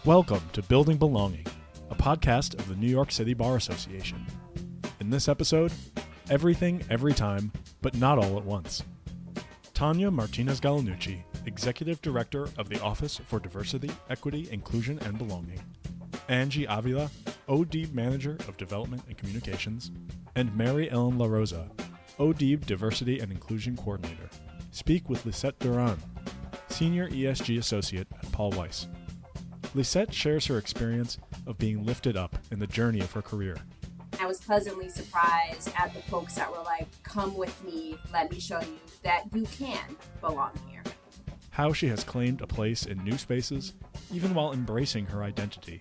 Welcome to Building Belonging, a podcast of the New York City Bar Association. In this episode, everything, every time, but not all at once. Tanya Martinez-Gallinucci, Executive Director of the Office for Diversity, Equity, Inclusion, and Belonging. Angie Avila, ODEIB Manager of Development and Communications. And Mary Ellen La Rosa, ODEIB Diversity and Inclusion Coordinator. Speak with Lissette Duran, Senior ESG Associate at Weiss. Lissette shares her experience of being lifted up in the journey of her career. I was pleasantly surprised at the folks that were like, come with me, let me show you that you can belong here. How she has claimed a place in new spaces, even while embracing her identity.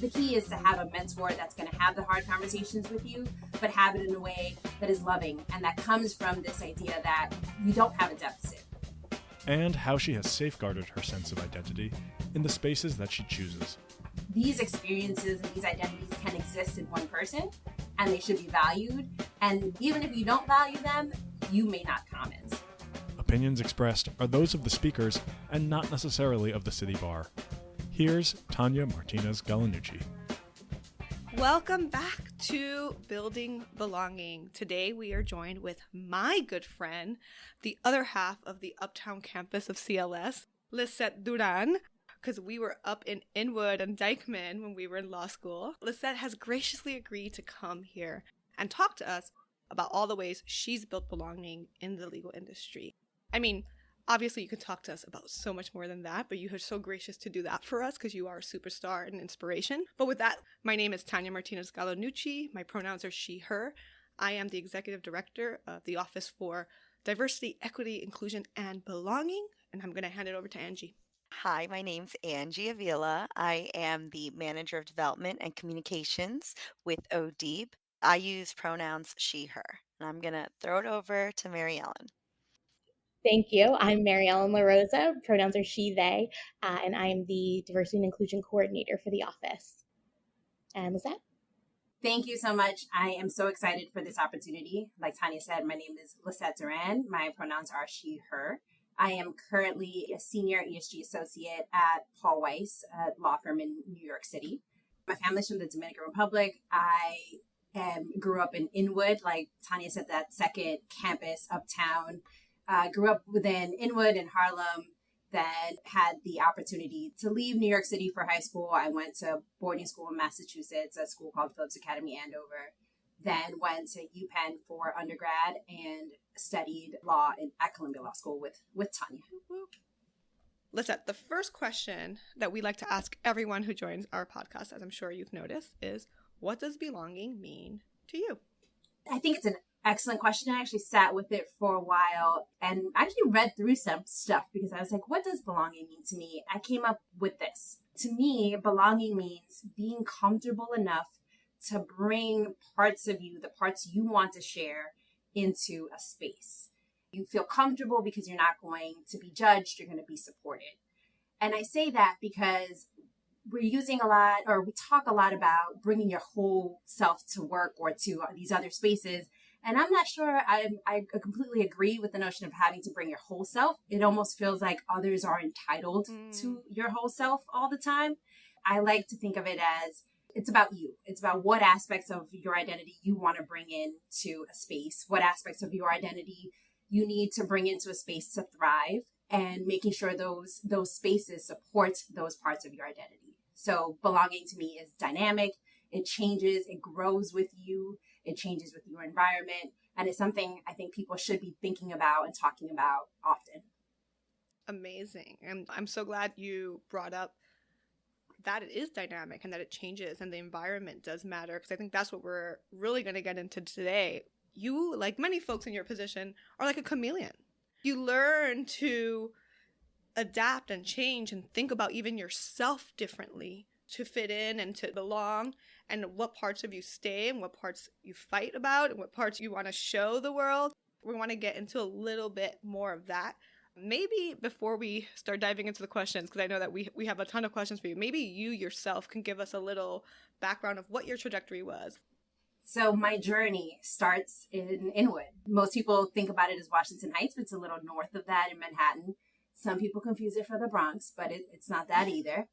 The key is to have a mentor that's going to have the hard conversations with you, but have it in a way that is loving and that comes from this idea that you don't have a deficit. And how she has safeguarded her sense of identity in the spaces that she chooses. These experiences and these identities can exist in one person, and they should be valued. And even if you don't value them, you may not comment. Opinions expressed are those of the speakers and not necessarily of the City Bar. Here's Tanya Martinez-Gallinucci. Welcome back to Building Belonging. Today we are joined with my good friend, the other half of the Uptown campus of CLS, Lissette Duran, because we were up in Inwood and Dyckman when we were in law school. Lissette has graciously agreed to come here and talk to us about all the ways she's built belonging in the legal industry. I mean, obviously you can talk to us about so much more than that, but you are so gracious to do that for us because you are a superstar and inspiration. But with that, my name is Tanya Martinez-Gallinucci. My pronouns are she, her. I am the Executive Director of the Office for Diversity, Equity, Inclusion, and Belonging, and I'm going to hand it over to Angie. Hi, my name's Angie Avila. I am the Manager of Development and Communications with ODEIB. I use pronouns she, her, and I'm going to throw it over to Mary Ellen. Thank you. I'm Mary Ellen La Rosa. Pronouns are she, they, and I am the Diversity and Inclusion Coordinator for the office. And Lissette? Thank you so much. I am so excited for this opportunity. Like Tanya said, my name is Lissette Duran. My pronouns are she, her. I am currently a Senior ESG Associate at Weiss, a law firm in New York City. My family's from the Dominican Republic. I grew up in Inwood, like Tanya said, that second campus uptown. Grew up within Inwood and Harlem, then had the opportunity to leave New York City for high school. I went to boarding school in Massachusetts, a school called Phillips Academy, Andover. Then went to UPenn for undergrad and studied law at Columbia Law School with Tanya. Lissette, the first question that we like to ask everyone who joins our podcast, as I'm sure you've noticed, is what does belonging mean to you? I think it's an excellent question. I actually sat with it for a while and actually read through some stuff because I was like, what does belonging mean to me? I came up with this. To me, belonging means being comfortable enough to bring parts of you, the parts you want to share, into a space. You feel comfortable because you're not going to be judged, you're going to be supported. And I say that because we're using a lot, or we talk a lot about bringing your whole self to work or to these other spaces. And I'm not sure I completely agree with the notion of having to bring your whole self. It almost feels like others are entitled to your whole self all the time. I like to think of it as it's about you. It's about what aspects of your identity you want to bring into a space, what aspects of your identity you need to bring into a space to thrive, and making sure those spaces support those parts of your identity. So belonging to me is dynamic. It changes. It grows with you. It changes with your environment. And it's something I think people should be thinking about and talking about often. Amazing. And I'm so glad you brought up that it is dynamic and that it changes and the environment does matter, because I think that's what we're really going to get into today. You, like many folks in your position, are like a chameleon. You learn to adapt and change and think about even yourself differently to fit in and to belong, and what parts of you stay and what parts you fight about and what parts you want to show the world. We want to get into a little bit more of that. Maybe before we start diving into the questions, because I know that we have a ton of questions for you, maybe you yourself can give us a little background of what your trajectory was. So my journey starts in Inwood. Most people think about it as Washington Heights, but it's a little north of that in Manhattan. Some people confuse it for the Bronx, but it's not that either.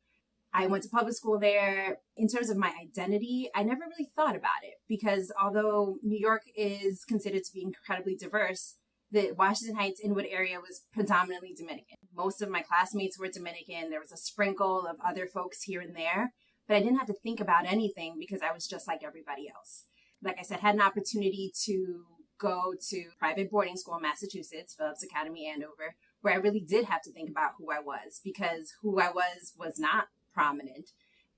I went to public school there. In terms of my identity, I never really thought about it because although New York is considered to be incredibly diverse, the Washington Heights Inwood area was predominantly Dominican. Most of my classmates were Dominican. There was a sprinkle of other folks here and there, but I didn't have to think about anything because I was just like everybody else. Like I said, had an opportunity to go to private boarding school in Massachusetts, Phillips Academy, Andover, where I really did have to think about who I was because who I was not prominent.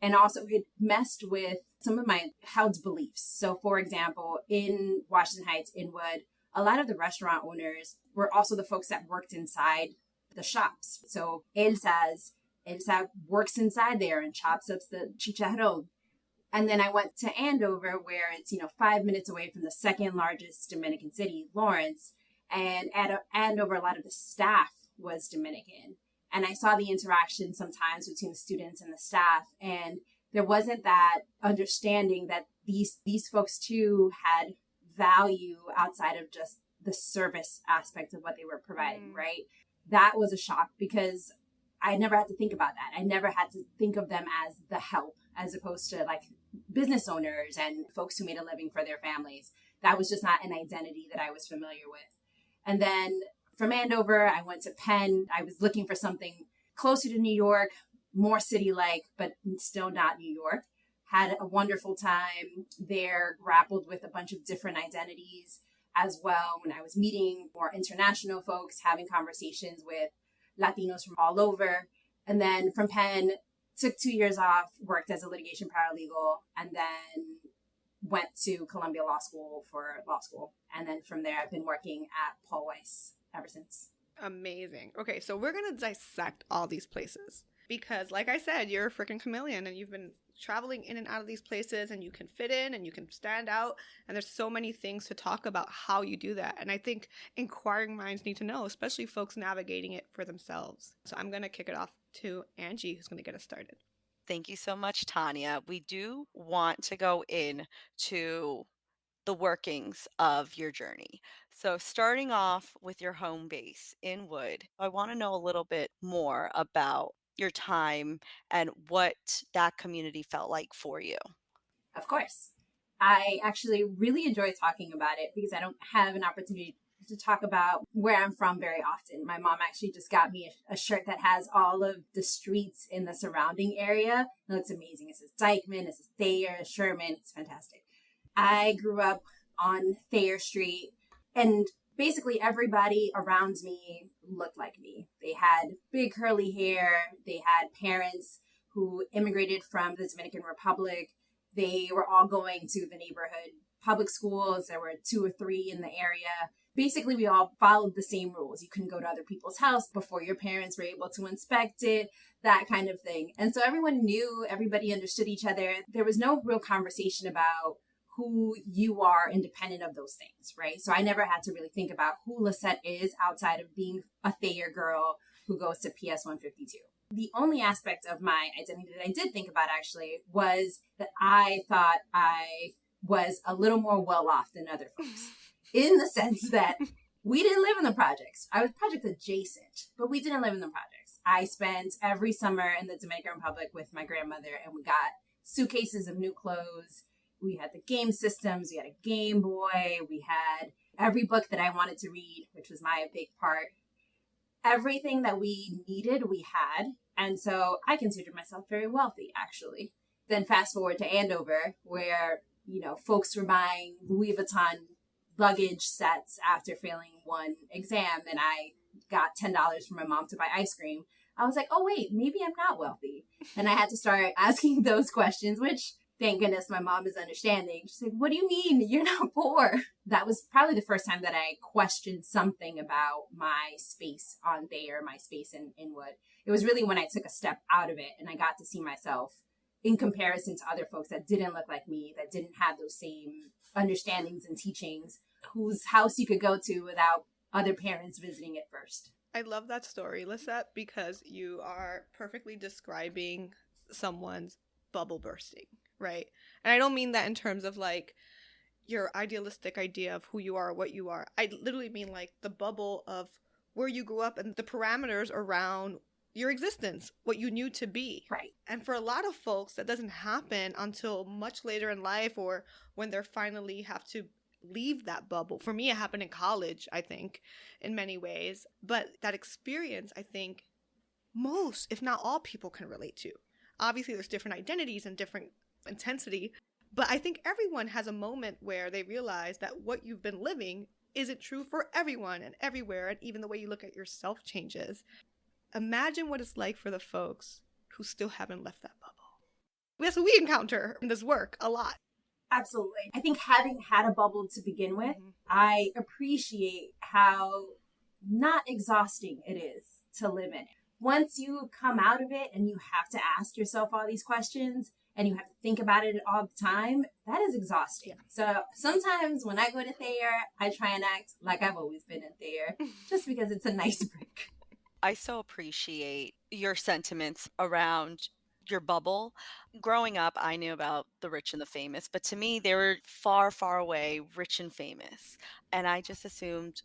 And also it messed with some of my held beliefs. So for example, in Washington Heights, Inwood, a lot of the restaurant owners were also the folks that worked inside the shops. So Elsa works inside there and chops up the chicharron. And then I went to Andover, where it's, 5 minutes away from the second largest Dominican city, Lawrence. And at Andover, a lot of the staff was Dominican. And I saw the interaction sometimes between the students and the staff. And there wasn't that understanding that these folks too had value outside of just the service aspect of what they were providing, right? That was a shock because I never had to think about that. I never had to think of them as the help, as opposed to like business owners and folks who made a living for their families. That was just not an identity that I was familiar with. And then from Andover, I went to Penn. I was looking for something closer to New York, more city-like, but still not New York. Had a wonderful time there, grappled with a bunch of different identities as well. When I was meeting more international folks, having conversations with Latinos from all over. And then from Penn, took 2 years off, worked as a litigation paralegal, and then went to Columbia Law School for law school. And then from there, I've been working at Paul Weiss ever since. Amazing. Okay, so we're going to dissect all these places because, like I said, you're a freaking chameleon and you've been traveling in and out of these places and you can fit in and you can stand out. And there's so many things to talk about how you do that. And I think inquiring minds need to know, especially folks navigating it for themselves. So I'm going to kick it off to Angie, who's going to get us started. Thank you so much, Tanya. We do want to go into the workings of your journey. So starting off with your home base in Wood, I want to know a little bit more about your time and what that community felt like for you. Of course. I actually really enjoy talking about it because I don't have an opportunity to talk about where I'm from very often. My mom actually just got me a shirt that has all of the streets in the surrounding area. It looks amazing. It says Dykeman, it says Thayer, Sherman. It's fantastic. I grew up on Thayer Street, and basically everybody around me looked like me. They had big curly hair. They had parents who immigrated from the Dominican Republic. They were all going to the neighborhood public schools. There were 2 or 3 in the area. Basically, we all followed the same rules. You couldn't go to other people's house before your parents were able to inspect it, that kind of thing. And so everyone knew, everybody understood each other. There was no real conversation about who you are independent of those things, right? So I never had to really think about who Lissette is outside of being a Thayer girl who goes to PS 152. The only aspect of my identity that I did think about actually was that I thought I was a little more well off than other folks in the sense that we didn't live in the projects. I was project adjacent, but we didn't live in the projects. I spent every summer in the Dominican Republic with my grandmother, and we got suitcases of new clothes. We had the game systems. We had a Game Boy. We had every book that I wanted to read, which was my big part. Everything that we needed, we had. And so I considered myself very wealthy, actually. Then fast forward to Andover, where, folks were buying Louis Vuitton luggage sets after failing one exam. And I got $10 from my mom to buy ice cream. I was like, oh, wait, maybe I'm not wealthy. And I had to start asking those questions, which thank goodness my mom is understanding. She's like, what do you mean? You're not poor. That was probably the first time that I questioned something about my space on Thayer, my space in Inwood. It was really when I took a step out of it and I got to see myself in comparison to other folks that didn't look like me, that didn't have those same understandings and teachings, whose house you could go to without other parents visiting it first. I love that story, Lissette, because you are perfectly describing someone's bubble bursting. Right. And I don't mean that in terms of like your idealistic idea of who you are, what you are. I literally mean like the bubble of where you grew up and the parameters around, your existence, what you knew to be. Right. And for a lot of folks, that doesn't happen until much later in life, or when they're finally have to leave that bubble. For me, it happened in college, I think, in many ways. But that experience, I think, most, if not all people can relate to. Obviously, there's different identities and different intensity, but I think everyone has a moment where they realize that what you've been living isn't true for everyone and everywhere, and even the way you look at yourself changes. Imagine what it's like for the folks who still haven't left that bubble. That's what we encounter in this work a lot. Absolutely. I think having had a bubble to begin with, I appreciate how not exhausting it is to live in. Once you come out of it and you have to ask yourself all these questions and you have to think about it all the time, that is exhausting. Yeah. So sometimes when I go to Thayer, I try and act like I've always been in Thayer just because it's a nice break. I so appreciate your sentiments around your bubble. Growing up, I knew about the rich and the famous, but to me, they were far, far away, rich and famous. And I just assumed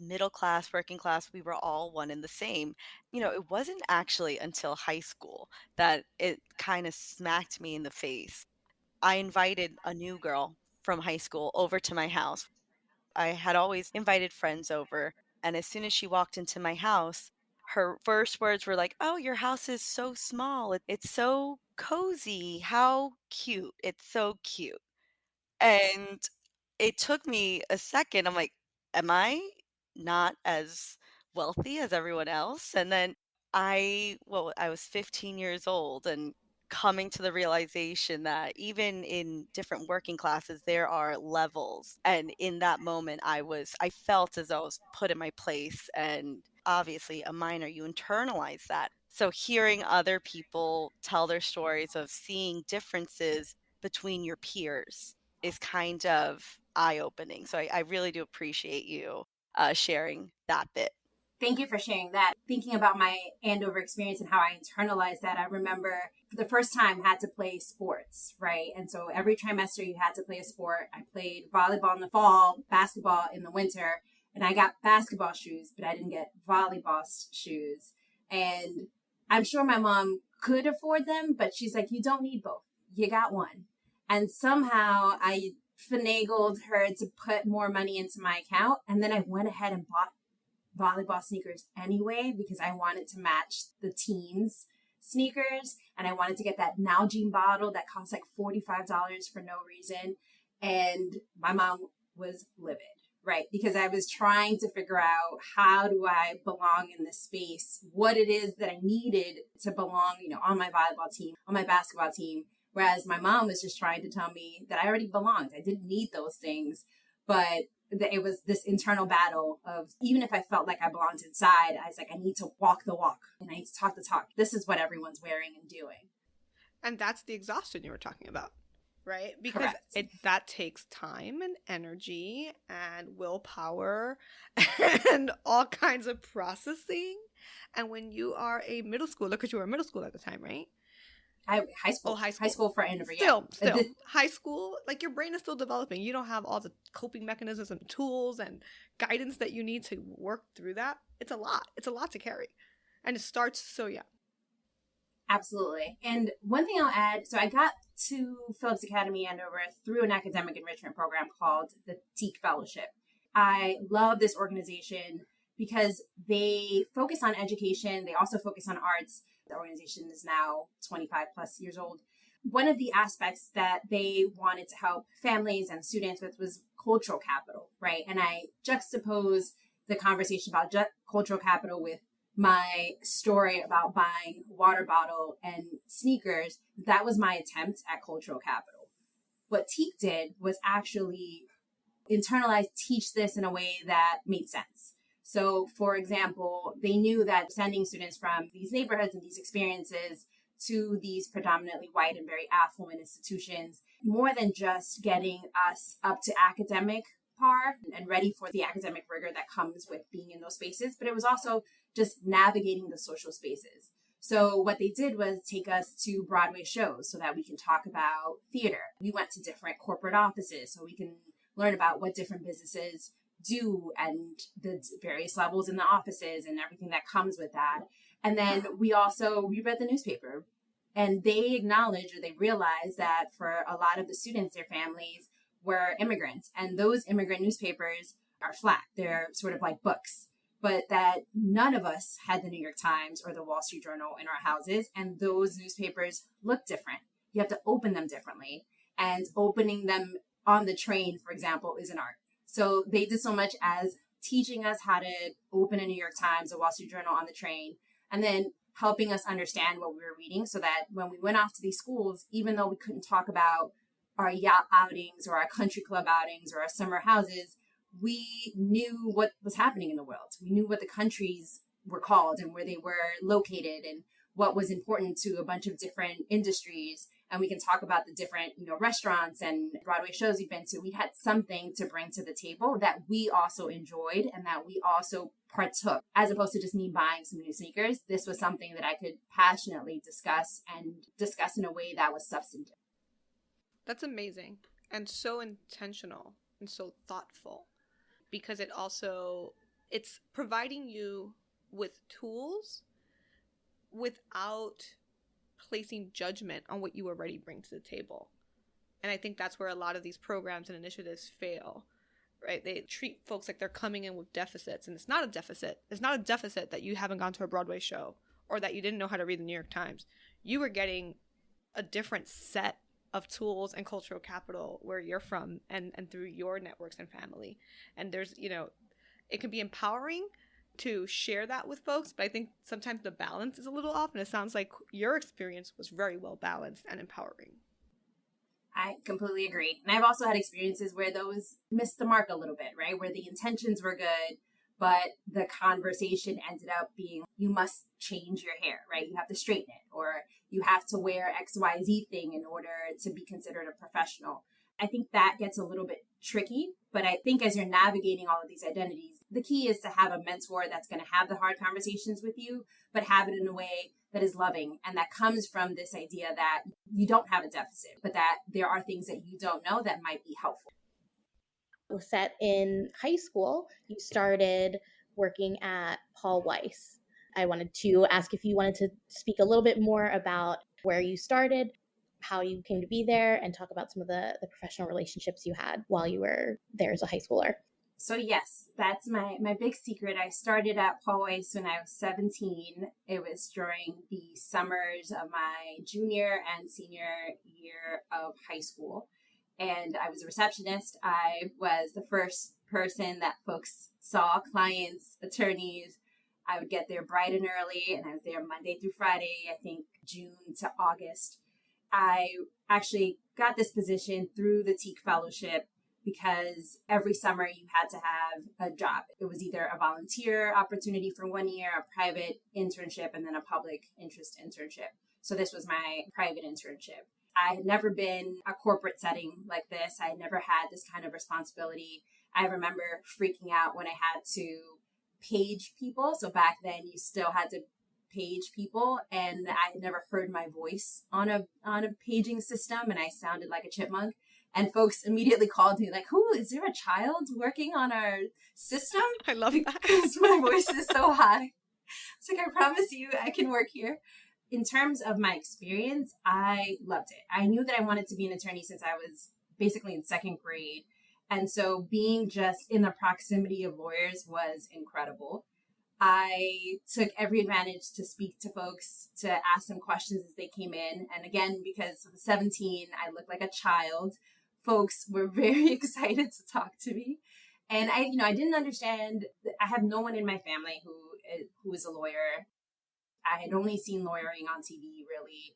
middle class, working class, we were all one and the same. It wasn't actually until high school that it kind of smacked me in the face. I invited a new girl from high school over to my house. I had always invited friends over, and as soon as she walked into my house, her first words were like, "Oh, your house is so small. It's so cozy. How cute. It's so cute." And it took me a second. I'm like, am I not as wealthy as everyone else? And then I was 15 years old and coming to the realization that even in different working classes, there are levels. And in that moment, I felt as though I was put in my place. And obviously, a minor, you internalize that. So hearing other people tell their stories of seeing differences between your peers is kind of eye-opening. So I really do appreciate you sharing that bit. Thank you for sharing that. Thinking about my Andover experience and how I internalized that, I remember for the first time I had to play sports, right? And so every trimester you had to play a sport. I played volleyball in the fall, basketball in the winter, and I got basketball shoes, but I didn't get volleyball shoes. And I'm sure my mom could afford them, but she's like, you don't need both. You got one. And somehow I finagled her to put more money into my account. And then I went ahead and bought volleyball sneakers anyway, because I wanted to match the team's sneakers. And I wanted to get that Nalgene bottle that cost like $45 for no reason. And my mom was livid, right? Because I was trying to figure out, how do I belong in this space? What it is that I needed to belong, on my volleyball team, on my basketball team. Whereas my mom was just trying to tell me that I already belonged. I didn't need those things. But it was this internal battle of, even if I felt like I belonged inside, I was like, I need to walk the walk and I need to talk the talk. This is what everyone's wearing and doing. And that's the exhaustion you were talking about, right? Because that takes time and energy and willpower and all kinds of processing. And when you are a middle schooler, because you were a middle school at the time, right? High school. Oh, high school. High school for Andover, Still. High school, like your brain is still developing. You don't have all the coping mechanisms and tools and guidance that you need to work through that. It's a lot. It's a lot to carry. And it starts so young. Absolutely. And one thing I'll add, so I got to Phillips Academy Andover through an academic enrichment program called the TEAC Fellowship. I love this organization because they focus on education. They also focus on arts. The organization is now 25 plus years old. One of the aspects that they wanted to help families and students with was cultural capital, right? And I juxtapose the conversation about cultural capital with my story about buying a water bottle and sneakers. That was my attempt at cultural capital. What TEAC did was actually internalize, teach this in a way that made sense. So, for example, they knew that sending students from these neighborhoods and these experiences to these predominantly white and very affluent institutions, more than just getting us up to academic par and ready for the academic rigor that comes with being in those spaces, but it was also just navigating the social spaces. So what they did was take us to Broadway shows so that we can talk about theater. We went to different corporate offices so we can learn about what different businesses do and the various levels in the offices and everything that comes with that. And then we read the newspaper, and they acknowledged, or they realized, that for a lot of the students, their families were immigrants, and those immigrant newspapers are flat. They're sort of like books, but that none of us had the New York Times or the Wall Street Journal in our houses, and those newspapers look different. You have to open them differently, and opening them on the train, for example, is an art. So they did so much as teaching us how to open a New York Times, a Wall Street Journal on the train, and then helping us understand what we were reading, so that when we went off to these schools, even though we couldn't talk about our yacht outings or our country club outings or our summer houses, we knew what was happening in the world. We knew what the countries were called and where they were located and what was important to a bunch of different industries. And we can talk about the different, restaurants and Broadway shows we've been to. We had something to bring to the table that we also enjoyed and that we also partook, as opposed to just me buying some new sneakers. This was something that I could passionately discuss in a way that was substantive. That's amazing and so intentional and so thoughtful, because it's providing you with tools without placing judgment on what you already bring to the table. And I think that's where a lot of these programs and initiatives fail, right? They treat folks like they're coming in with deficits, and it's not a deficit. It's not a deficit that you haven't gone to a Broadway show or that you didn't know how to read the New York Times. You were getting a different set of tools and cultural capital where you're from and through your networks and family. And there's, it can be empowering to share that with folks, but I think sometimes the balance is a little off, and it sounds like your experience was very well balanced and empowering. I completely agree. And I've also had experiences where those missed the mark a little bit, right? Where the intentions were good, but the conversation ended up being, you must change your hair, right? You have to straighten it, or you have to wear XYZ thing in order to be considered a professional. I think that gets a little bit tricky, but I think as you're navigating all of these identities, the key is to have a mentor that's going to have the hard conversations with you, but have it in a way that is loving and that comes from this idea that you don't have a deficit, but that there are things that you don't know that might be helpful. Lissette, in high school, you started working at Paul Weiss. I wanted to ask if you wanted to speak a little bit more about where you started, how you came to be there, and talk about some of the professional relationships you had while you were there as a high schooler. So yes, that's my big secret. I started at Paul Weiss when I was 17. It was during the summers of my junior and senior year of high school. And I was a receptionist. I was the first person that folks saw, clients, attorneys. I would get there bright and early, and I was there Monday through Friday, I think June to August. I actually got this position through the Teak Fellowship because every summer you had to have a job. It was either a volunteer opportunity for 1 year, a private internship, and then a public interest internship. So this was my private internship. I had never been a corporate setting like this. I had never had this kind of responsibility. I remember freaking out when I had to page people. So back then you still had to page people, and I had never heard my voice on a paging system, and I sounded like a chipmunk. And folks immediately called me like, "Who is there a child working on our system?" I love that. Because my voice is so high. It's like, I promise you I can work here. In terms of my experience, I loved it. I knew that I wanted to be an attorney since I was basically in second grade. And so being just in the proximity of lawyers was incredible. I took every advantage to speak to folks, to ask them questions as they came in. And again, because I was 17, I looked like a child. Folks were very excited to talk to me. And I didn't understand. I have no one in my family who is a lawyer. I had only seen lawyering on TV, really.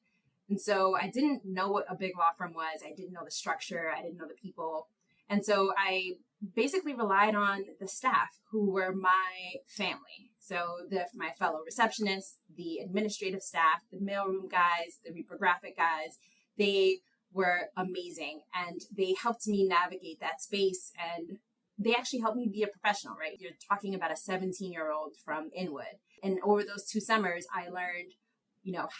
And so I didn't know what a big law firm was. I didn't know the structure. I didn't know the people. And so I basically relied on the staff who were my family. So my fellow receptionists, the administrative staff, the mailroom guys, the reprographic guys, they were amazing. And they helped me navigate that space. And they actually helped me be a professional, right? You're talking about a 17-year-old from Inwood. And over those 2 summers, I learned,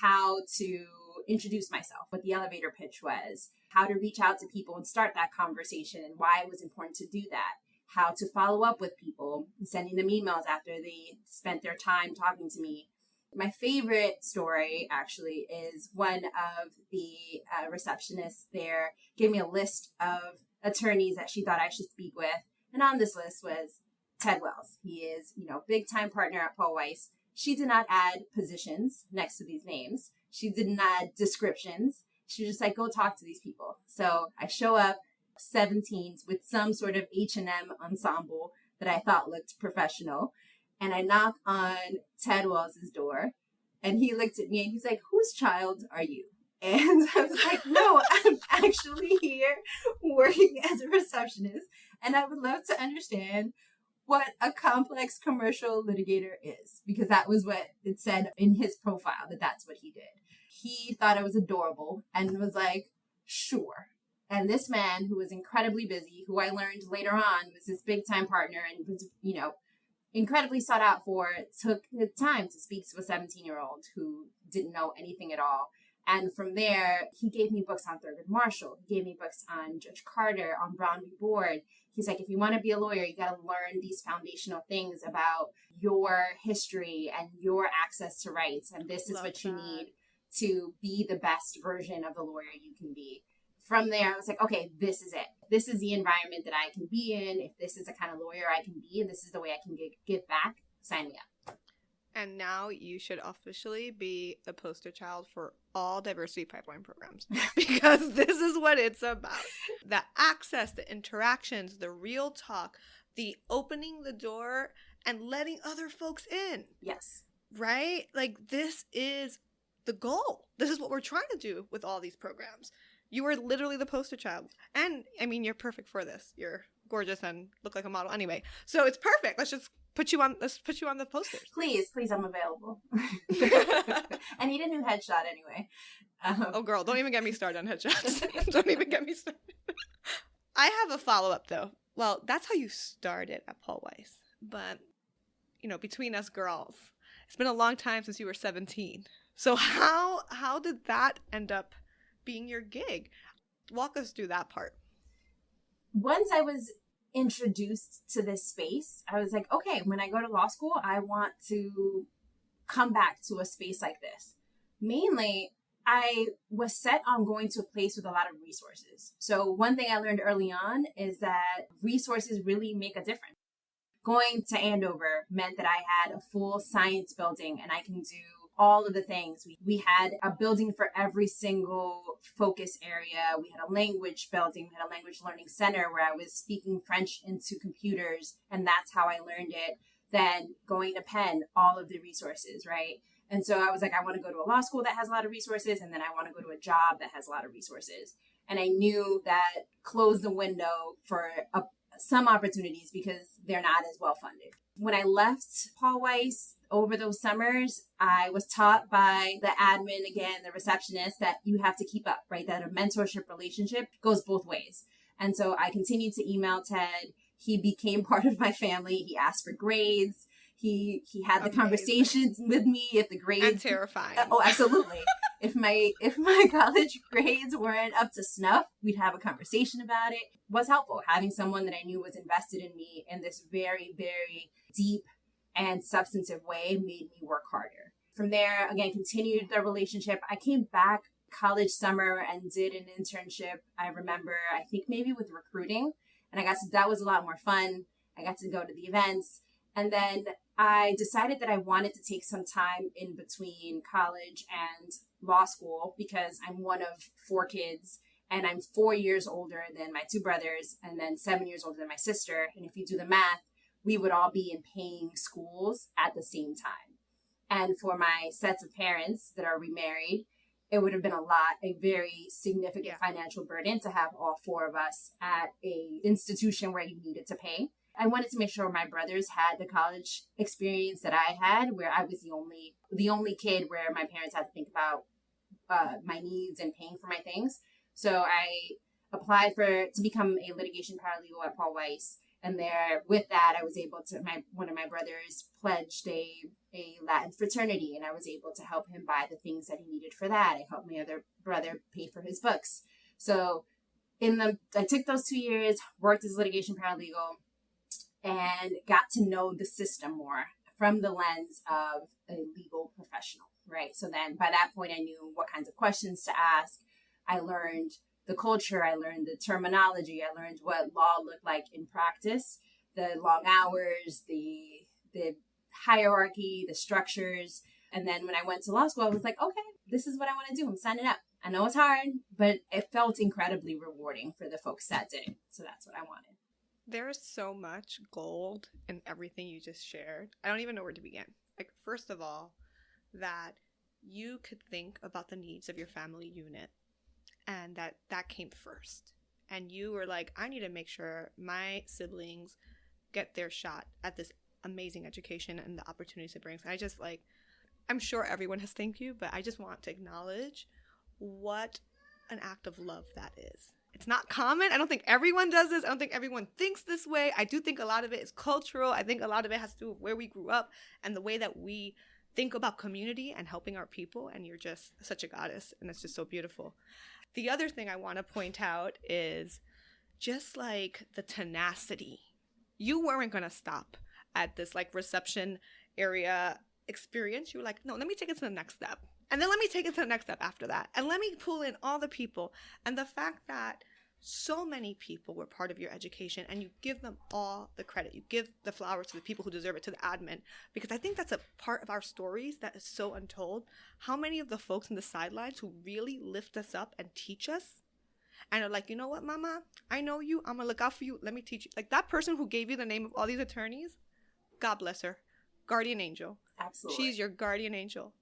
how to introduce myself, what the elevator pitch was, how to reach out to people and start that conversation, and why it was important to do that, how to follow up with people, sending them emails after they spent their time talking to me. My favorite story, actually, is one of the receptionists there gave me a list of attorneys that she thought I should speak with. And on this list was Ted Wells. He is, big time partner at Paul Weiss. She did not add positions next to these names. She didn't add descriptions. She was just like, go talk to these people. So I show up 17 with some sort of H&M ensemble that I thought looked professional. And I knock on Ted Wells's door, and he looked at me and he's like, whose child are you? And I was like, no, I'm actually here working as a receptionist, and I would love to understand what a complex commercial litigator is, because that was what it said in his profile, that's what he did. He thought I was adorable and was like, sure. And this man, who was incredibly busy, who I learned later on was his big time partner and was, incredibly sought out for, took the time to speak to a 17-year-old who didn't know anything at all. And from there, he gave me books on Thurgood Marshall. He gave me books on Judge Carter, on Brown v. Board. He's like, if you want to be a lawyer, you got to learn these foundational things about your history and your access to rights. And this is what you need to be the best version of the lawyer you can be. From there, I was like, okay, this is it. This is the environment that I can be in. If this is the kind of lawyer I can be, and this is the way I can give back, sign me up. And now you should officially be the poster child for all diversity pipeline programs, because this is what it's about. The access, the interactions, the real talk, the opening the door and letting other folks in. Yes. Right? Like, this is the goal. This is what we're trying to do with all these programs. You are literally the poster child. And, I mean, you're perfect for this. You're gorgeous and look like a model anyway. So it's perfect. Let's put you on the posters. Please, I'm available. I need a new headshot anyway. Oh, girl, don't even get me started on headshots. Don't even get me started. I have a follow-up, though. Well, that's how you started at Paul Weiss. But, between us girls, it's been a long time since you were 17. So how did that end up being your gig? Walk us through that part. Once I was introduced to this space, I was like, okay, when I go to law school, I want to come back to a space like this. Mainly, I was set on going to a place with a lot of resources. So one thing I learned early on is that resources really make a difference. Going to Andover meant that I had a full science building and I can do all of the things. We had a building for every single focus area. We had a language building. We had a language learning center where I was speaking French into computers, and that's how I learned it. Then going to Penn, all of the resources, right? And so I was like, I want to go to a law school that has a lot of resources, and then I want to go to a job that has a lot of resources. And I knew that closed the window for some opportunities because they're not as well funded. When I left Paul Weiss over those summers, I was taught by the admin, again, the receptionist, that you have to keep up, right? That a mentorship relationship goes both ways. And so I continued to email Ted. He became part of my family. He asked for grades. He had the conversations with me if the grades. And terrifying. Oh, absolutely. If my college grades weren't up to snuff, we'd have a conversation about it. It was helpful. Having someone that I knew was invested in me in this very, very deep and substantive way made me work harder. From there, again, continued the relationship. I came back college summer and did an internship. I remember, I think maybe with recruiting. And that was a lot more fun. I got to go to the events. And then I decided that I wanted to take some time in between college and law school because I'm one of 4 kids and I'm 4 years older than my 2 brothers and then 7 years older than my sister. And if you do the math, we would all be in paying schools at the same time. And for my sets of parents that are remarried, it would have been a very significant financial burden to have all 4 of us at a institution where you needed to pay. I wanted to make sure my brothers had the college experience that I had, where I was the only kid where my parents had to think about my needs and paying for my things. So I applied to become a litigation paralegal at Paul Weiss. And there, with that, I was able to, one of my brothers pledged a Latin fraternity, and I was able to help him buy the things that he needed for that. I helped my other brother pay for his books. So I took those 2 years, worked as a litigation paralegal, and got to know the system more. from the lens of a legal professional, right? So then by that point, I knew what kinds of questions to ask. I learned the culture. I learned the terminology. I learned what law looked like in practice, the long hours, the hierarchy, the structures. And then when I went to law school, I was like, okay, this is what I want to do. I'm signing up. I know it's hard, but it felt incredibly rewarding for the folks that did it. So that's what I wanted. There is so much gold in everything you just shared. I don't even know where to begin. Like, first of all, that you could think about the needs of your family unit and that came first. And you were like, I need to make sure my siblings get their shot at this amazing education and the opportunities it brings. And I just like, I'm sure everyone has thanked you, but I just want to acknowledge what an act of love that is. It's not common. I don't think everyone does this. I don't think everyone thinks this way. I do think a lot of it is cultural. I think a lot of it has to do with where we grew up and the way that we think about community and helping our people. And you're just such a goddess. And it's just so beautiful. The other thing I want to point out is just like the tenacity. You weren't going to stop at this like reception area experience. You were like, no, let me take it to the next step. And then let me take it to the next step after that. And let me pull in all the people. And the fact that so many people were part of your education and you give them all the credit. You give the flowers to the people who deserve it, to the admin. Because I think that's a part of our stories that is so untold. How many of the folks in the sidelines who really lift us up and teach us and are like, you know what, mama? I know you. I'm going to look out for you. Let me teach you. Like that person who gave you the name of all these attorneys, God bless her. Guardian angel. Absolutely. She's your guardian angel.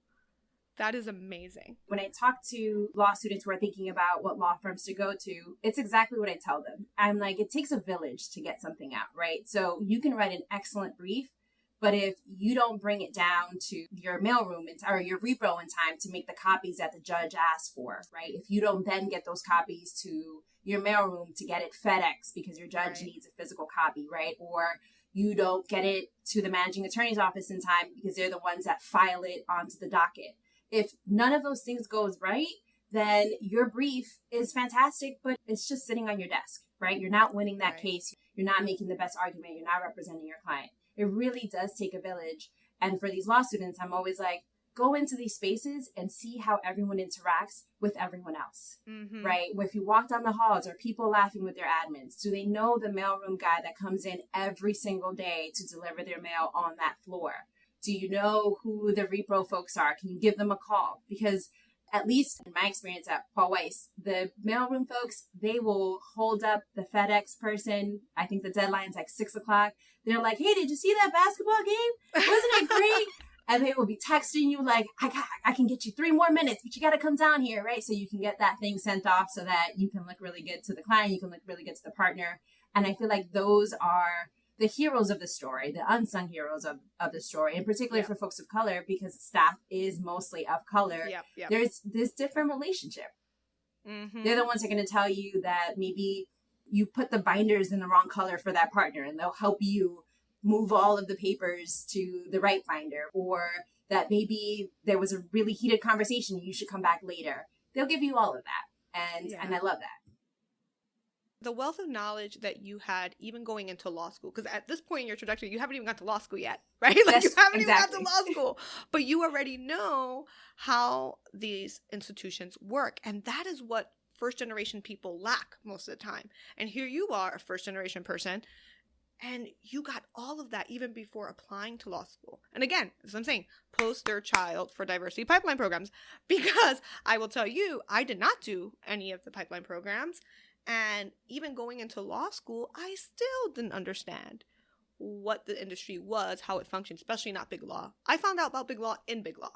That is amazing. When I talk to law students who are thinking about what law firms to go to, it's exactly what I tell them. I'm like, it takes a village to get something out, right? So you can write an excellent brief, but if you don't bring it down to your mailroom or your repro in time to make the copies that the judge asked for, right? If you don't then get those copies to your mailroom to get it FedEx because your judge needs a physical copy, right? Or you don't get it to the managing attorney's office in time because they're the ones that file it onto the docket. If none of those things goes right, then your brief is fantastic, but it's just sitting on your desk, right? You're not winning that case. You're not making the best argument. You're not representing your client. It really does take a village. And for these law students, I'm always like, go into these spaces and see how everyone interacts with everyone else, right? If you walk down the halls, are people laughing with their admins? Do they know the mailroom guy that comes in every single day to deliver their mail on that floor? Do you know who the repro folks are? Can you give them a call? Because at least in my experience at Paul Weiss, the mailroom folks, they will hold up the FedEx person. I think the deadline's like 6:00. They're like, hey, did you see that basketball game? Wasn't it great? And they will be texting you like, I can get you 3 more minutes, but you got to come down here, right? So you can get that thing sent off so that you can look really good to the client. You can look really good to the partner. And I feel like those are the heroes of the story, the unsung heroes of the story, and particularly for folks of color, because staff is mostly of color. There's this different relationship. They're the ones that are going to tell you that maybe you put the binders in the wrong color for that partner, and they'll help you move all of the papers to the right binder, or that maybe there was a really heated conversation and you should come back later. They'll give you all of that. And I love that. The wealth of knowledge that you had even going into law school, because at this point in your trajectory, you haven't even got to law school yet, right? Like you haven't even got to law school, but you already know how these institutions work. And that is what first generation people lack most of the time. And here you are, a first generation person, and you got all of that even before applying to law school. And again, as I'm saying, poster child for diversity pipeline programs, because I will tell you, I did not do any of the pipeline programs. And even going into law school, I still didn't understand what the industry was, how it functioned, especially not big law. I found out about big law in big law.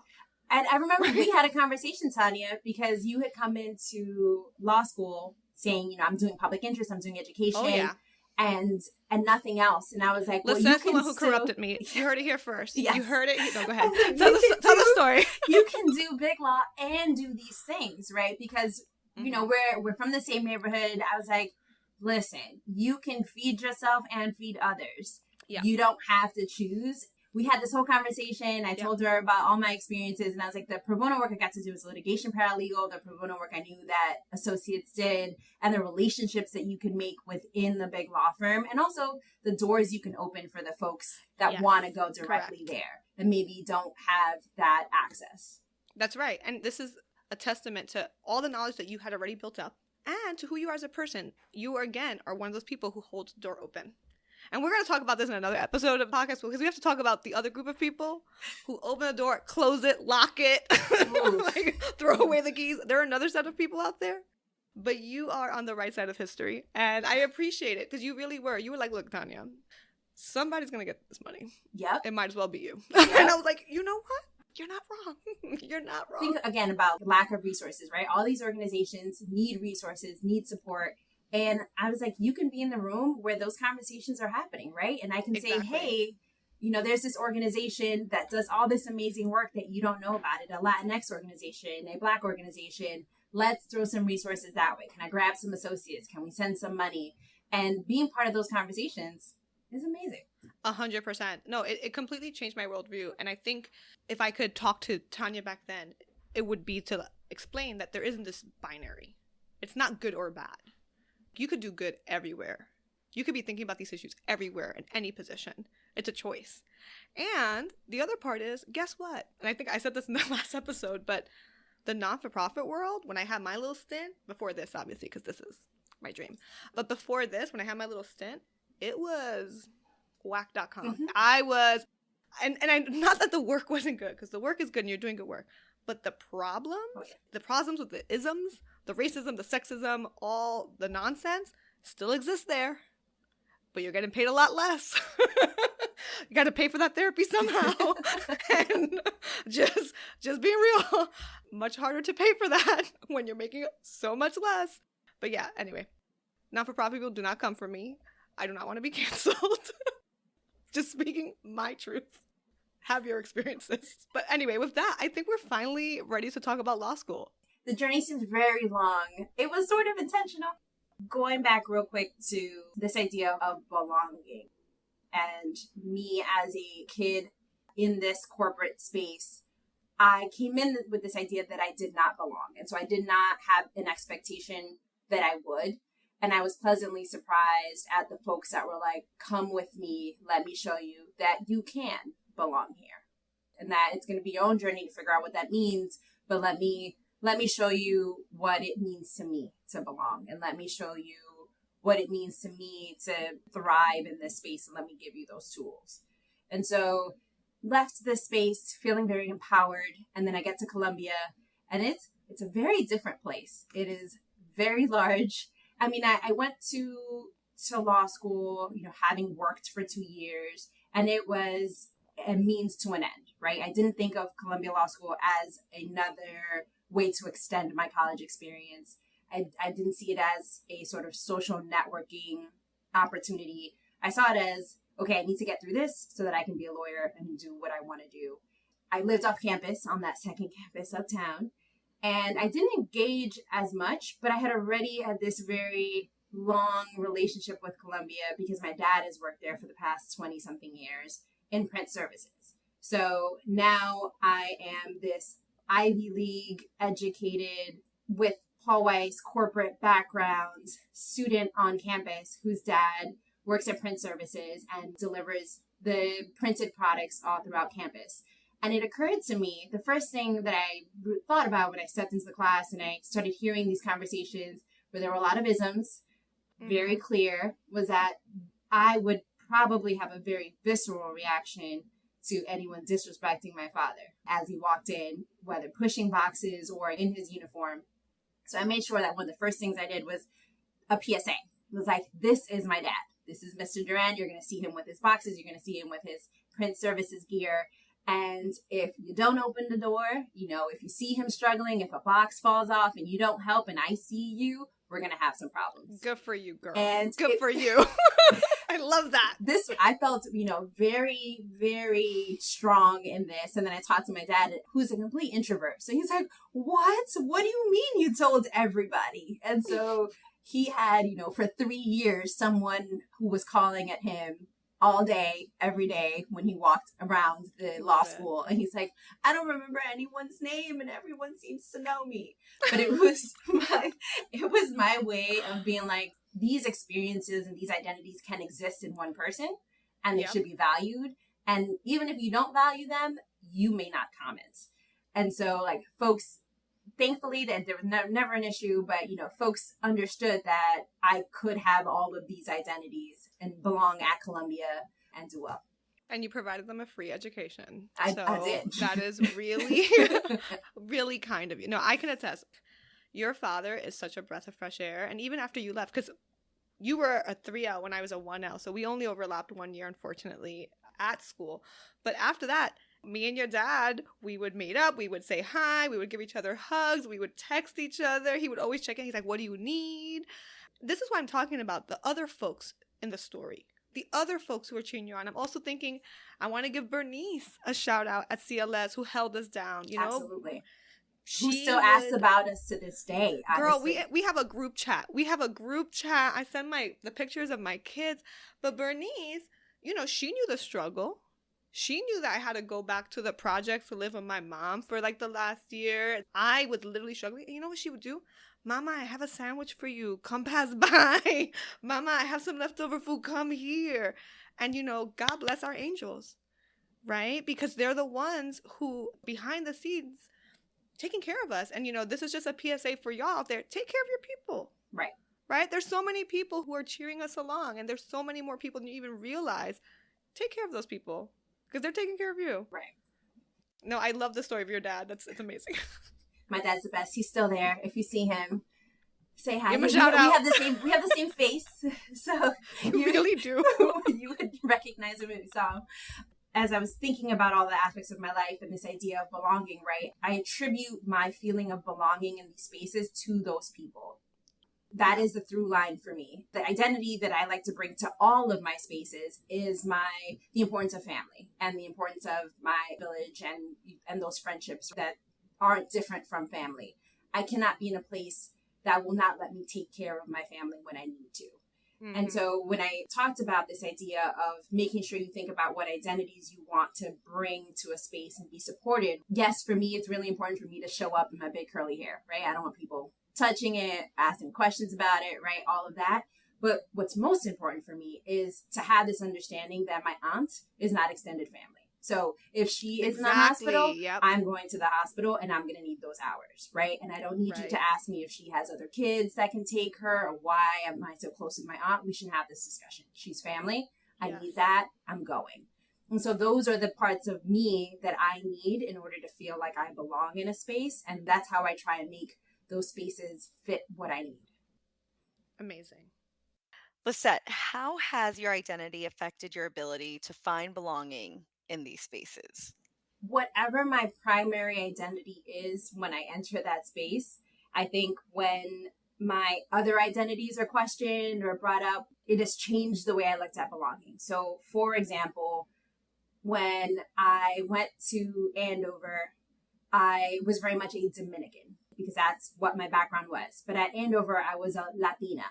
And I remember we had a conversation, Tanya, because you had come into law school saying, I'm doing public interest, I'm doing education, and nothing else. And I was like, well, Lissette's the one who corrupted me. You heard it here first. Yes. You heard it. No, go ahead. Tell the story. You can do big law and do these things, right? Because we're from the same neighborhood. I was like, listen, you can feed yourself and feed others. Yeah. You don't have to choose. we had this whole conversation. I told her about all my experiences, and I was like, the pro bono work I got to do was litigation paralegal. The pro bono work I knew that associates did, and the relationships that you could make within the big law firm, and also the doors you can open for the folks that want to go directly there and maybe don't have that access. That's right. And this is a testament to all the knowledge that you had already built up and to who you are as a person. You are, again, are one of those people who holds the door open. And we're going to talk about this in another episode of the podcast because we have to talk about the other group of people who open the door, close it, lock it, like, throw away the keys. There are another set of people out there. But you are on the right side of history. And I appreciate it because you really were. You were like, look, Tanya, somebody's going to get this money. Yep. It might as well be you. And I was like, you know what? You're not wrong. You're not wrong. Think again about lack of resources, right? All these organizations need resources, need support. And I was like, you can be in the room where those conversations are happening, right? And I can say, hey, there's this organization that does all this amazing work that you don't know about it, a Latinx organization, a Black organization. Let's throw some resources that way. Can I grab some associates? Can we send some money? And being part of those conversations is amazing. 100%. No, it completely changed my worldview. And I think if I could talk to Tanya back then, it would be to explain that there isn't this binary. It's not good or bad. You could do good everywhere. You could be thinking about these issues everywhere in any position. It's a choice. And the other part is, guess what? And I think I said this in the last episode, but the non-for-profit world, when I had my little stint, before this, obviously, because this is my dream. But before this, when I had my little stint, it was whack.com. Mm-hmm. I was, and I, not that the work wasn't good, because the work is good and you're doing good work, but the problems with the isms, the racism, the sexism, all the nonsense still exists there, but you're getting paid a lot less. You got to pay for that therapy somehow. And just being real, much harder to pay for that when you're making so much less. But yeah, anyway, not-for-profit people do not come for me. I do not want to be canceled. Just speaking my truth. Have your experiences. But anyway, with that, I think we're finally ready to talk about law school. The journey seems very long. It was sort of intentional. Going back real quick to this idea of belonging and me as a kid in this corporate space, I came in with this idea that I did not belong. And so I did not have an expectation that I would. And I was pleasantly surprised at the folks that were like, come with me, let me show you that you can belong here. And that it's going to be your own journey to figure out what that means. But let me show you what it means to me to belong. And let me show you what it means to me to thrive in this space. And let me give you those tools. And so left this space feeling very empowered. And then I get to Columbia and it's a very different place. It is very large. I mean, I went to law school, having worked for 2 years, and it was a means to an end, right? I didn't think of Columbia Law School as another way to extend my college experience. I didn't see it as a sort of social networking opportunity. I saw it as, okay, I need to get through this so that I can be a lawyer and do what I want to do. I lived off campus on that second campus uptown. And I didn't engage as much, but I had already had this very long relationship with Columbia because my dad has worked there for the past 20-something years in print services. So now I am this Ivy League educated with Paul Weiss corporate background student on campus whose dad works at print services and delivers the printed products all throughout campus. And it occurred to me, the first thing that I thought about when I stepped into the class and I started hearing these conversations where there were a lot of isms, very clear, was that I would probably have a very visceral reaction to anyone disrespecting my father as he walked in, whether pushing boxes or in his uniform. So I made sure that one of the first things I did was a PSA. It was like, this is my dad. This is Mr. Duran. You're going to see him with his boxes. You're going to see him with his print services gear. And if you don't open the door, if you see him struggling, if a box falls off and you don't help and I see you, we're going to have some problems. Good for you, girl. And good for you. I love that. I felt, very, very strong in this. And then I talked to my dad, who's a complete introvert. So he's like, what? What do you mean you told everybody? And so he had, for 3 years, someone who was calling at him all day, every day when he walked around the law school. And he's like, I don't remember anyone's name and everyone seems to know me. But it was my way of being like, these experiences and these identities can exist in one person and they should be valued. And even if you don't value them, you may not comment. And so like folks, thankfully that there was never an issue, but folks understood that I could have all of these identities and belong at Columbia and do well. And you provided them a free education. I did. That is really, really kind of you. No, I can attest. Your father is such a breath of fresh air. And even after you left, because you were a 3L when I was a 1L, so we only overlapped 1 year, unfortunately, at school. But after that, me and your dad, we would meet up, we would say hi, we would give each other hugs, we would text each other. He would always check in. He's like, what do you need? This is why I'm talking about the other folks in the story. The other folks who are cheering you on. I'm also thinking, I want to give Bernice a shout out at CLS who held us down. Absolutely. Who still asks about us to this day. Honestly. Girl, we have a group chat. I send the pictures of my kids. But Bernice, she knew the struggle. She knew that I had to go back to the project to live with my mom for like the last year. I was literally struggling. You know what she would do? Mama, I have a sandwich for you. Come pass by. Mama, I have some leftover food. Come here. And, God bless our angels, right? Because they're the ones who, behind the scenes, taking care of us. And, this is just a PSA for y'all out there. Take care of your people. Right. Right? There's so many people who are cheering us along. And there's so many more people than you even realize. Take care of those people. Because they're taking care of you. Right. No, I love the story of your dad. It's amazing. My dad's the best. He's still there. If you see him, say hi. Give him a shout out. We have the same face. So you really do. You would recognize him if you saw him. As I was thinking about all the aspects of my life and this idea of belonging, right? I attribute my feeling of belonging in these spaces to those people. That is the through line for me. The identity that I like to bring to all of my spaces is the importance of family and the importance of my village and those friendships that aren't different from family. I cannot be in a place that will not let me take care of my family when I need to. Mm-hmm. And so when I talked about this idea of making sure you think about what identities you want to bring to a space and be supported, yes, for me, it's really important for me to show up in my big curly hair, right? I don't want people touching it, asking questions about it, right? All of that. But what's most important for me is to have this understanding that my aunt is not extended family. So if she is in the hospital, I'm going to the hospital and I'm going to need those hours, right? And I don't need you to ask me if she has other kids that can take her or why am I so close with my aunt. We should have this discussion. She's family. I need that. I'm going. And so those are the parts of me that I need in order to feel like I belong in a space. And that's how I try and make those spaces fit what I need. Amazing. Lissette, how has your identity affected your ability to find belonging in these spaces? Whatever my primary identity is when I enter that space, I think when my other identities are questioned or brought up, it has changed the way I looked at belonging. So, for example, when I went to Andover, I was very much a Dominican because that's what my background was. But at Andover, I was a Latina.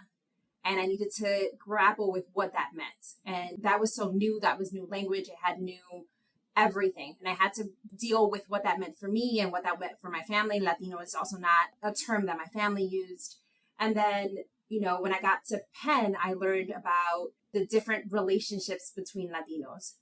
And I needed to grapple with what that meant. And that was so new. That was new language. It had new everything. And I had to deal with what that meant for me and what that meant for my family. Latino is also not a term that my family used. And then, when I got to Penn, I learned about the different relationships between Latinos.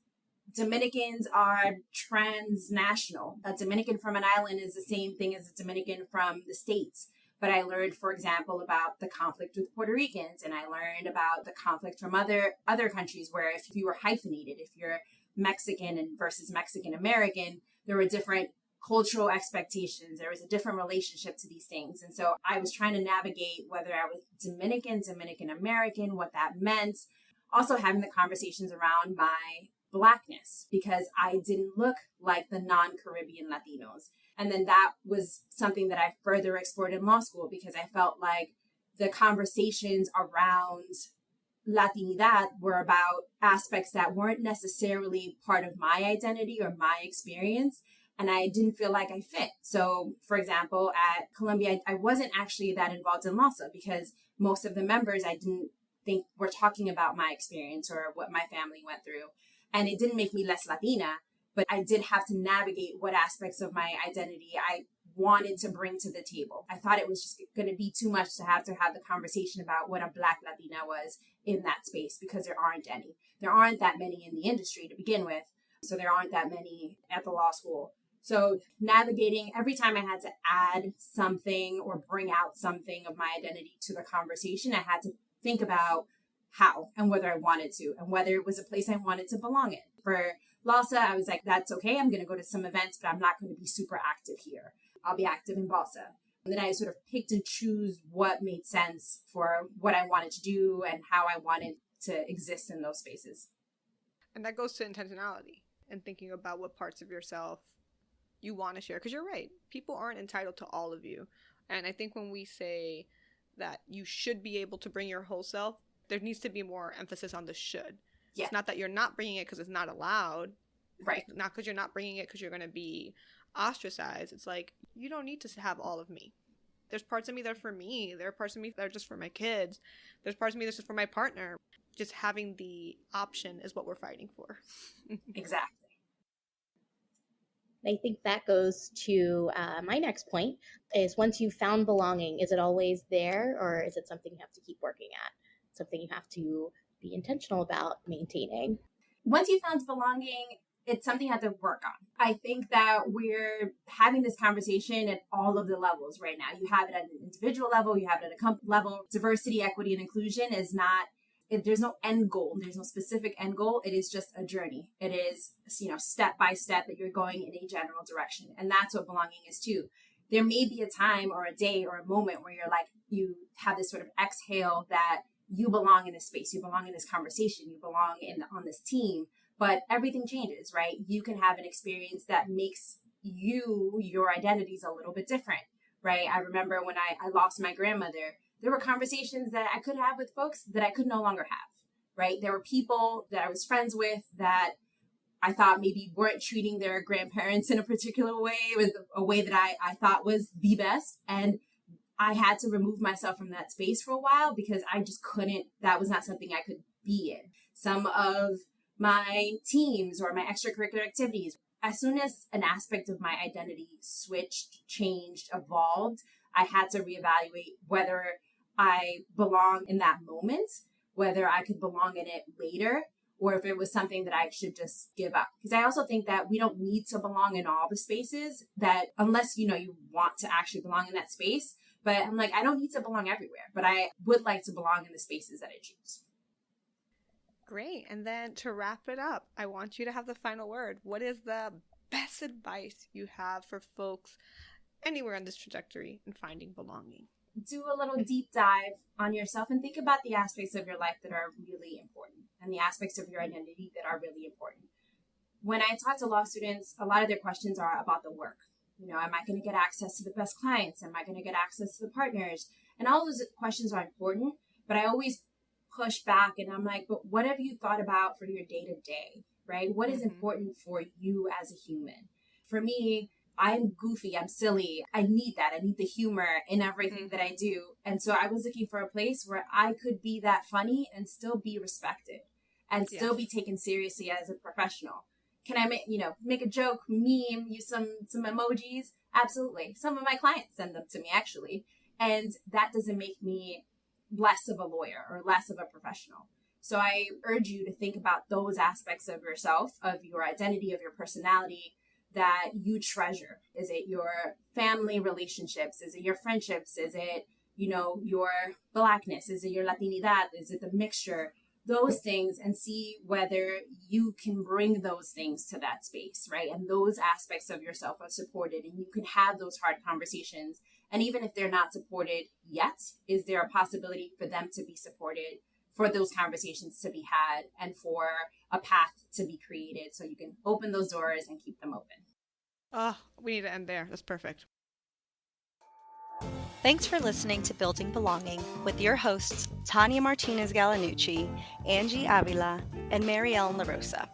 Dominicans are transnational. A Dominican from an island is the same thing as a Dominican from the States. But I learned, for example, about the conflict with Puerto Ricans, and I learned about the conflict from other countries where if you were hyphenated, if you're Mexican and versus Mexican American, there were different cultural expectations. There was a different relationship to these things. And so I was trying to navigate whether I was Dominican, Dominican American, what that meant. Also having the conversations around my Blackness because I didn't look like the non-Caribbean Latinos. And then that was something that I further explored in law school because I felt like the conversations around Latinidad were about aspects that weren't necessarily part of my identity or my experience. And I didn't feel like I fit. So, for example, at Columbia, I wasn't actually that involved in LAWSA because most of the members I didn't think we're talking about my experience or what my family went through. And it didn't make me less Latina, but I did have to navigate what aspects of my identity I wanted to bring to the table. I thought it was just going to be too much to have the conversation about what a Black Latina was in that space, because there aren't any. There aren't that many in the industry to begin with. So there aren't that many at the law school. So navigating, every time I had to add something or bring out something of my identity to the conversation, I had to think about how and whether I wanted to, and whether it was a place I wanted to belong in. For Balsa, I was like, that's okay. I'm going to go to some events, but I'm not going to be super active here. I'll be active in Balsa. And then I sort of picked and choose what made sense for what I wanted to do and how I wanted to exist in those spaces. And that goes to intentionality and thinking about what parts of yourself you want to share. Because you're right. People aren't entitled to all of you. And I think when we say that you should be able to bring your whole self, there needs to be more emphasis on the should. Yeah. It's not that you're not bringing it because it's not allowed. Right. It's not because you're not bringing it because you're going to be ostracized. It's like, you don't need to have all of me. There's parts of me that are for me. There are parts of me that are just for my kids. There's parts of me that's just for my partner. Just having the option is what we're fighting for. Exactly. I think that goes to my next point is, once you've found belonging, is it always there, or is it something you have to keep working at? Something you have to be intentional about maintaining? Once you found belonging, it's something you have to work on. I think that we're having this conversation at all of the levels right now. You have it at an individual level, you have it at a company level. Diversity, equity, and inclusion is not, there's no end goal. There's no specific end goal. It is just a journey. It is, step by step that you're going in a general direction. And that's what belonging is too. There may be a time or a day or a moment where you're like, you have this sort of exhale that you belong in this space. You belong in this conversation. You belong on this team. But everything changes, right? You can have an experience that makes your identities a little bit different, right? I remember when I lost my grandmother, there were conversations that I could have with folks that I could no longer have, right? There were people that I was friends with that I thought maybe weren't treating their grandparents in a particular way, with a way that I thought was the best. And I had to remove myself from that space for a while because I just couldn't, that was not something I could be in. Some of my teams or my extracurricular activities, as soon as an aspect of my identity switched, changed, evolved, I had to reevaluate whether I belong in that moment, whether I could belong in it later, or if it was something that I should just give up. Because I also think that we don't need to belong in all the spaces, that unless, you want to actually belong in that space. But I'm like, I don't need to belong everywhere, but I would like to belong in the spaces that I choose. Great. And then to wrap it up, I want you to have the final word. What is the best advice you have for folks anywhere on this trajectory in finding belonging? Do a little deep dive on yourself and think about the aspects of your life that are really important and the aspects of your identity that are really important. When I talk to law students, a lot of their questions are about the work. Am I going to get access to the best clients? Am I going to get access to the partners? And all those questions are important, but I always push back and I'm like, but what have you thought about for your day-to-day, right? What is important for you as a human? For me, I'm goofy, I'm silly. I need that. I need the humor in everything that I do. And so I was looking for a place where I could be that funny and still be respected and still be taken seriously as a professional. Can I make a joke, meme, use some emojis? Absolutely. Some of my clients send them to me, actually. And that doesn't make me less of a lawyer or less of a professional. So I urge you to think about those aspects of yourself, of your identity, of your personality that you treasure. Is it your family relationships? Is it your friendships? Is it, your Blackness? Is it your Latinidad? Is it the mixture? Those things, and see whether you can bring those things to that space, right? And those aspects of yourself are supported, and you can have those hard conversations. And even if they're not supported yet, is there a possibility for them to be supported, for those conversations to be had, and for a path to be created so you can open those doors and keep them open? Oh, we need to end there. That's perfect. Thanks for listening to Building Belonging with your hosts, Tanya Martinez-Gallinucci, Angie Avila, and Marielle Rosa.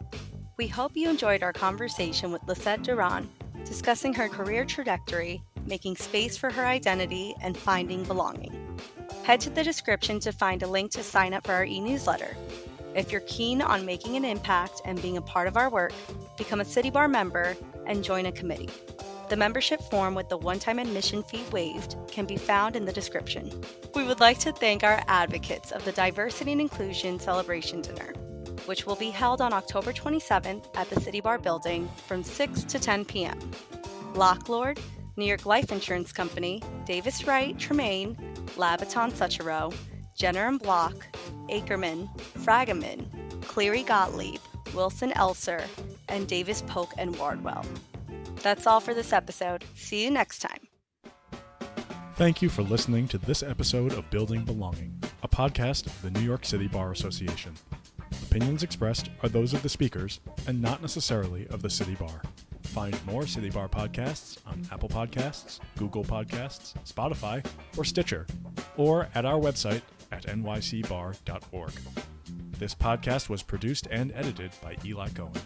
We hope you enjoyed our conversation with Lissette Duran, discussing her career trajectory, making space for her identity, and finding belonging. Head to the description to find a link to sign up for our e-newsletter. If you're keen on making an impact and being a part of our work, become a City Bar member and join a committee. The membership form with the one-time admission fee waived can be found in the description. We would like to thank our advocates of the Diversity and Inclusion Celebration Dinner, which will be held on October 27th at the City Bar building from 6 to 10 p.m. Locklord, New York Life Insurance Company, Davis Wright Tremaine, Labaton Suchero, Jenner and Block, Ackerman, Fragaman, Cleary Gottlieb, Wilson Elser, and Davis Polk and Wardwell. That's all for this episode. See you next time. Thank you for listening to this episode of Building Belonging, a podcast of the New York City Bar Association. Opinions expressed are those of the speakers and not necessarily of the City Bar. Find more City Bar podcasts on Apple Podcasts, Google Podcasts, Spotify, or Stitcher, or at our website at nycbar.org. This podcast was produced and edited by Eli Cohen.